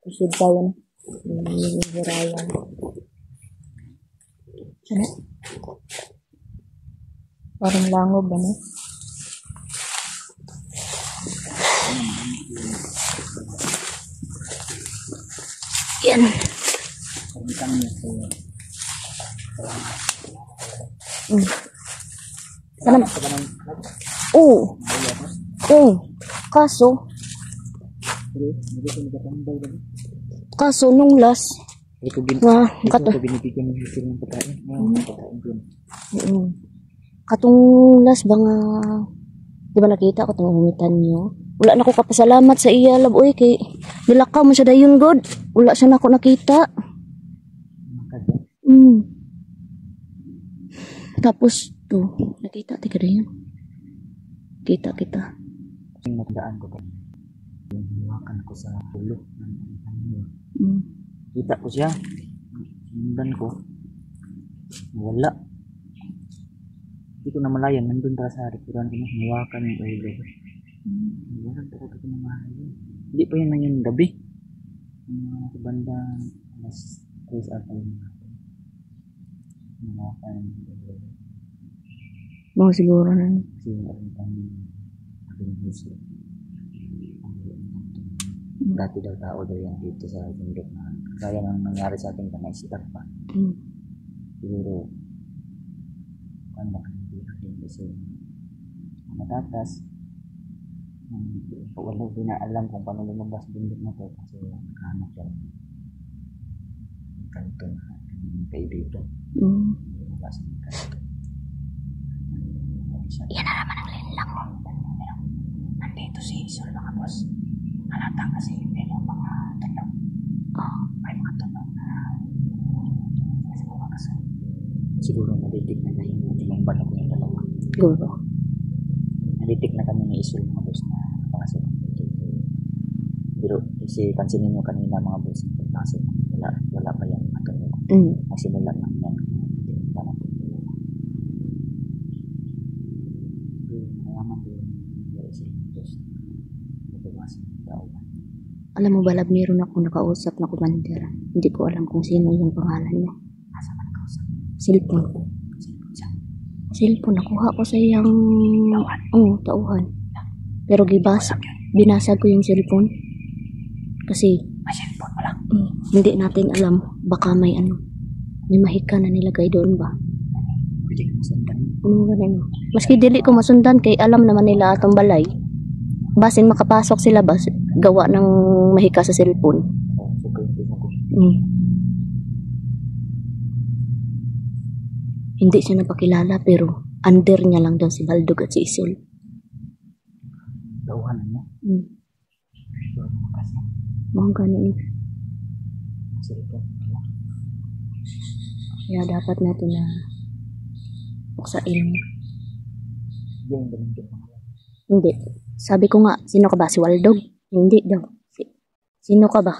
Isip tayo na. Hirayan. Ano? Parang langob, ano? Yan. Sana? Oo. Oo. Kaso nung last binibigyan ng hisil ng pagkain. Katong last ba nga di ba nakita ko itong humitan niyo? Wala na ko kapasalamat sa iya laboy kay nilakaw mo siya dayon god. Wala siya na ako nakita. Tapos to nakita ti kada yun. Kita. Natandaan ko ba? Yung hiwakan ko sa ulo ng ano. Kita ko siya. Sundan ko. Wala. Hindi ko na malayan. Nandun para sa harikuran ko na hiwakan yung ulo. Wala talaga ko na mahal. Hindi pa yun na yung gabi. Sa banda alas 3 ata yun. Hiwakan yung ulo. Mga siguro na. Kasi yung kami gusto. Dati daw tao daw yan dito sa bundok na kaya nang nangyari sa akin ka naisitak pa. Siguro kung baka hindi natin kasi matatas wala din na alam kung paano lumabas bundok na to kasi nakahanap siya kanto na kaibigan. Yan na naman ang linlang mo. Nandito si Isol mga boss. Halata kasi may mga tanong. May mga tanong na kasi mga kasal. Siguro nadidig na yung tinumban ako yung dalawa. Siguro. Nadidig na kami ni Isol mga boss na napakasal. Pero kasi pansinin nyo kanina mga boss napakasal. Wala pa yan. Magsimula lang yan. Alam mo ba, meron ako nakausap na commander. Hindi ko alam kung sino yung pangalan niya. Asa man nakausap? Cellphone. Cellphone. Nakuha ko sa iyang tauhan. Pero binasag ko yung cellphone. Kasi may cellphone wala. Hindi natin alam. Baka may may mahika na nilagay doon ba? Pwede ka masundan. Maski dili ko masundan kay alam naman nila atong balay. Basin makapasok sila ba gawa ng mahika sa cellphone. Hindi siya napakilala pero under niya lang daw si Baldog at si Isol. Dauhan niya? Mga ganun. Kaya dapat natin na buksain. Hindi. Sabi ko nga, sino ka ba? Si Waldog? Hindi daw. Sino ka ba?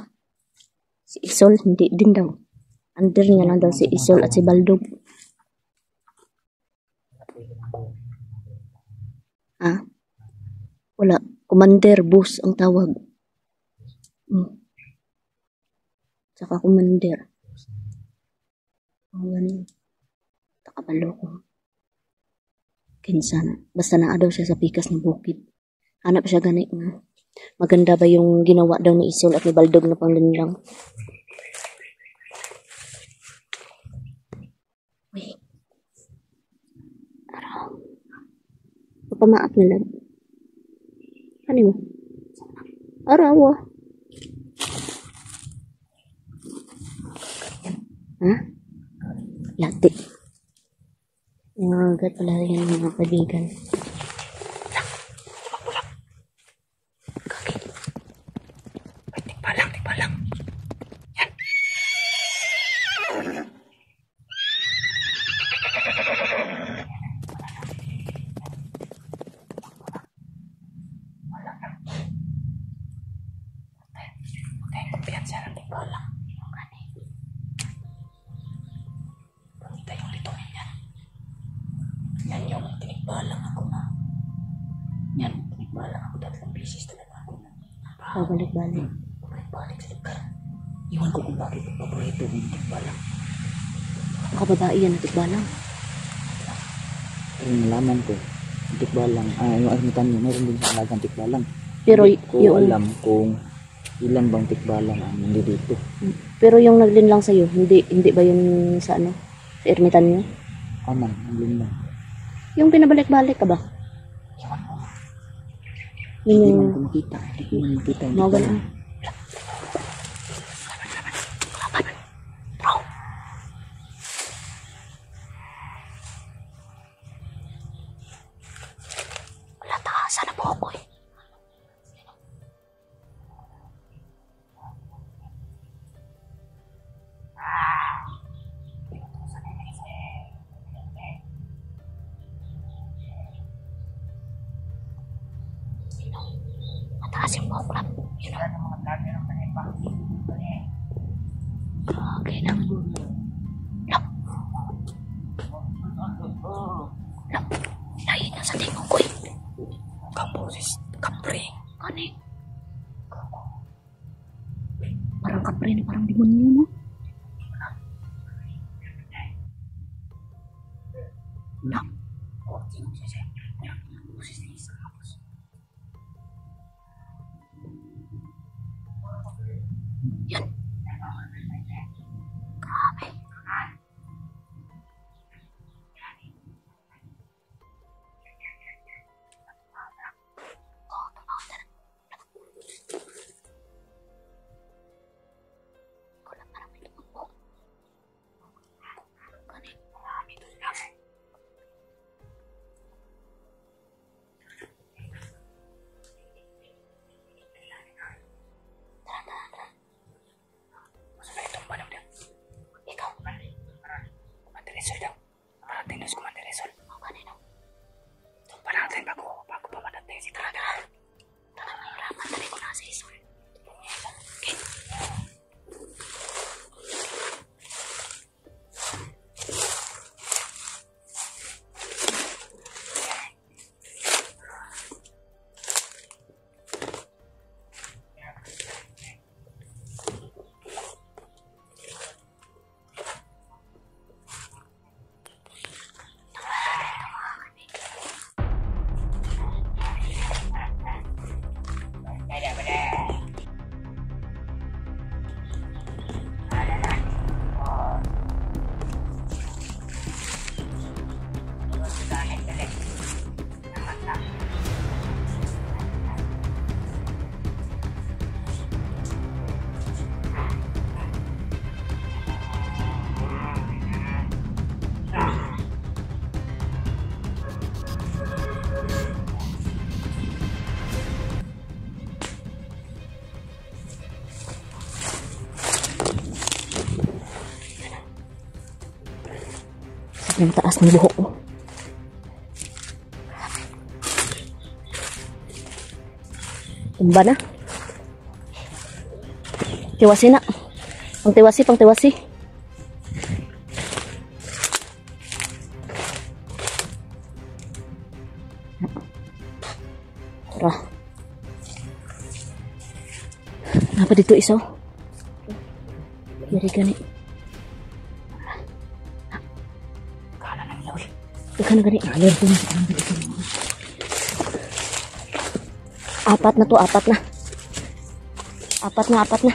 Si Isol? Hindi din daw. Under niya lang daw si Isol at si Baldog. Wala. Commander, boss ang tawag. Saka commander. Ganun. Takabalo ko. Kinsa na. Basta naa daw siya sa pikas ng bukid. Hanap siya gani nga. Maganda ba yung ginawa daw ni Isol at ni Baldog na panglinlang? Wait. Araw. Papamaak na lang. Ano mo? Araw ah. Ha? Lati. Agad pala yan mga kaibigan. Tipalang. Yan. Tayong kumpiyansa ng tipalang. Pagkita yung litongin yan. Yan yung tinigbalang ako na. Yan, tinigbalang ako 3 beses talaga ako na. Pabalik-balik. Balik sa lugar. Iwan ko kung bakit paborito ng tikbalang. Nakabadai yan ang tikbalang. Pero nalaman ko, yung tikbalang, yung armitan niyo, meron din sa alagang tikbalang. Pero Hindi ko yung... alam kung ilan bang tikbalang ang nandito. Pero yung naglinlang sa'yo, hindi ba yun sa ano? Sa ermitan niyo? Aman, ang linlang. Yung pinabalik-balik ka ba? Iwan ko. Yun Hindi yung... man ko makita. Hindi ko man makita yung Mga tikbalang. ganun. Wala, takasan na po ako eh. Mataas yung buhok. Yun o. Okay lang. Lap. Lap. Lain na sa tingin ko eh. Kaposis, kapre. Kani. Parang kapre na parang demonyo no? Lap. Yan. Grabe. Ikaw. Manderesol daw. Parating na si Manderesol. O kanino? Itong parating bago pa madating si Tara. Tara, mahirapan. Dali ko na sa isol. Okay. Yung taas ng buhok ko. Tumba na. Tiwasi na. Pangtiwasi, pangtiwasi. Tara. Apa dito isaw? Dari gani. Ika na gani. Apat na to, apat na. Apat na. Apat na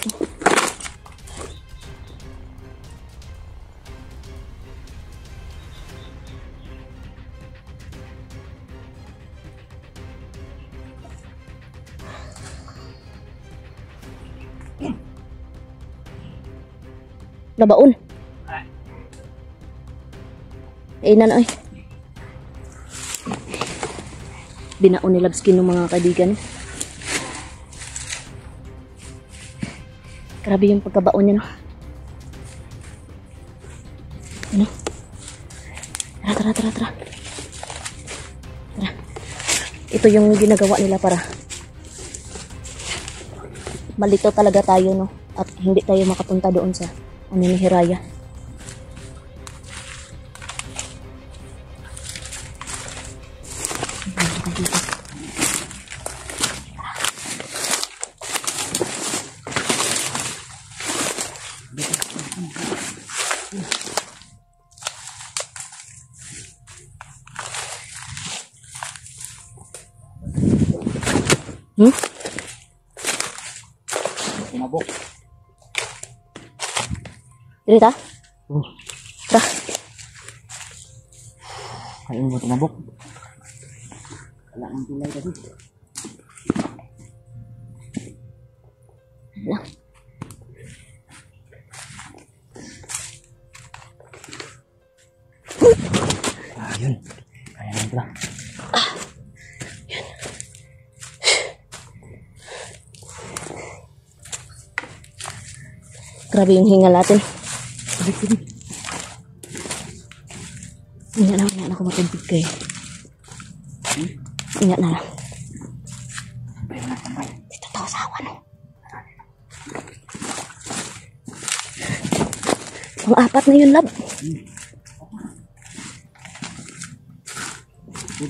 to. Labaon. Na ay. Binaon ni Labskin ng mga kaibigan. Grabe yung pagkabaon niya, no? Ano? Tara. Tara. Ito yung ginagawa nila para malito talaga tayo, no? At hindi tayo makapunta doon sa ano ni Hiraya. dito. Tumabok. Dito ta? Ta. Kain mo tumabok. Wala nang tulay kasi. Lang. Yun. Kaya naman pala. Grabe yung hingal natin. Ingat na ako matubig kayo. Ingat na lang. Dito tayo sa awan. Pang-apat na yun, lab.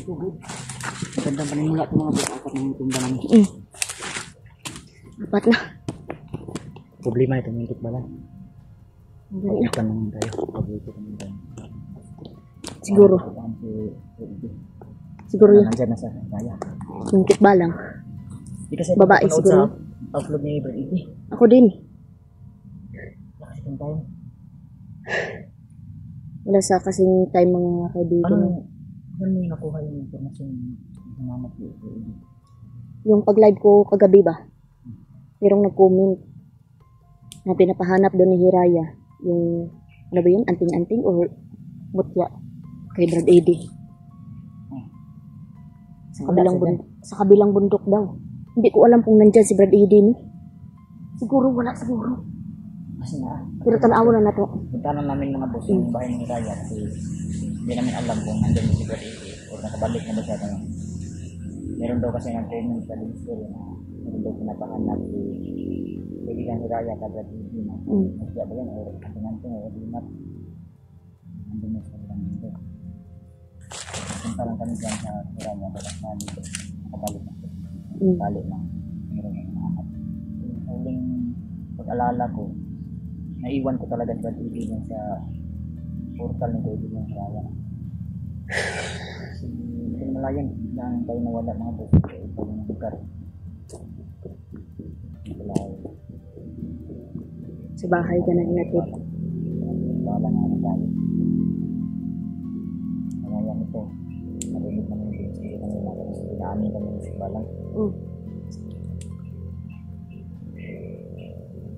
Good. Gandang panimula ito mga pag-apat ng tumba namin. Apat na. Problema ito, mintik ba lang? Dali na. Pag-ikan naman tayo. Pag-ikan naman tayo. Siguro. Siguro yun. Nandyan na sa kaya. Mintik ba lang? Di kasi Babae napapanood siguro. sa upload ni Brad Iti. Ako din. Nakasikan tayo. Wala sa kasing time mga kaibigan. Ano mo yung nakuha yung informasyon ng nanap ni Brad Iti? Yung pag-live ko kagabi ba? Merong nag-comment na pinapahanap doon ni Hiraya. Yung, ano ba yun? Anting-anting or mutya kay Brad Eddie. Sa kabilang bundok daw. Hindi ko alam kung nandyan si Brad Eddie ni. Siguro wala siguro. Kasi na. Pero tanawa na nato. Punta na namin mga boss yung bahay ni Hiraya kasi hindi namin alam kung nandyan si Brad Iti o nakabalik na ba siya. Meron daw kasi nag-comment sa story na meron daw pinapahanap si kaibigan Hiraya ka Brad Iti na masya ba yan o anting-anting o dimat. Nandun na sa ilang mundo. Punta lang kami dyan sa Hiraya balas na dito. Nakabalik na siya. Balik lang. Meron na hinahanap. Yung huling pag-alala ko, naiwan ko talaga si Brad Iti dyan sa portal ng kaibigan Hiraya. Kasi malayan, biglang tayo nawala mga boss. Ito yung lugar. Sa bahay ka na hinatid. Bala nga na tayo. Ngayon ito, narinig naman yung hindi kami narinig. Pinaamin kami sa balang.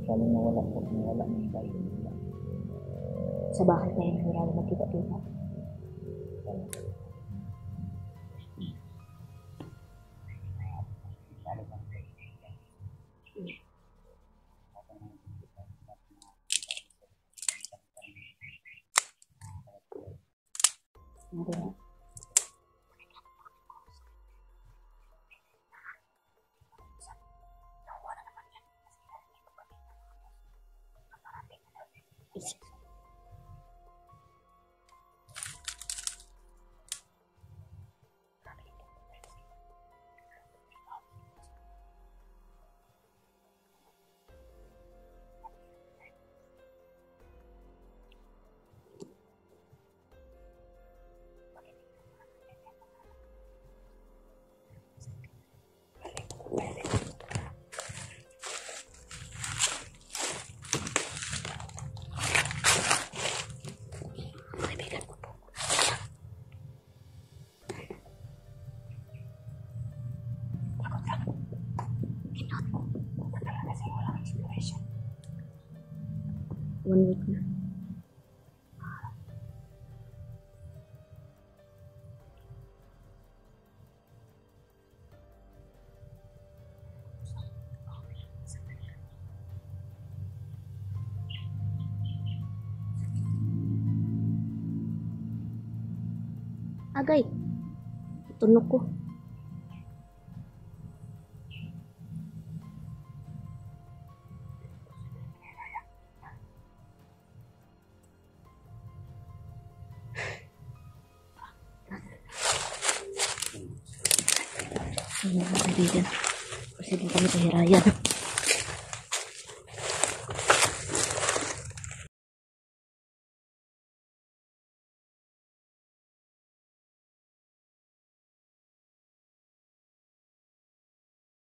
Saling nawala po, nawala ng tayo. Sa bahay ka na hiraya magkita-kita. One week na. Agay. Tunog ko. kaibigan. Kasi din kami sa Hiraya.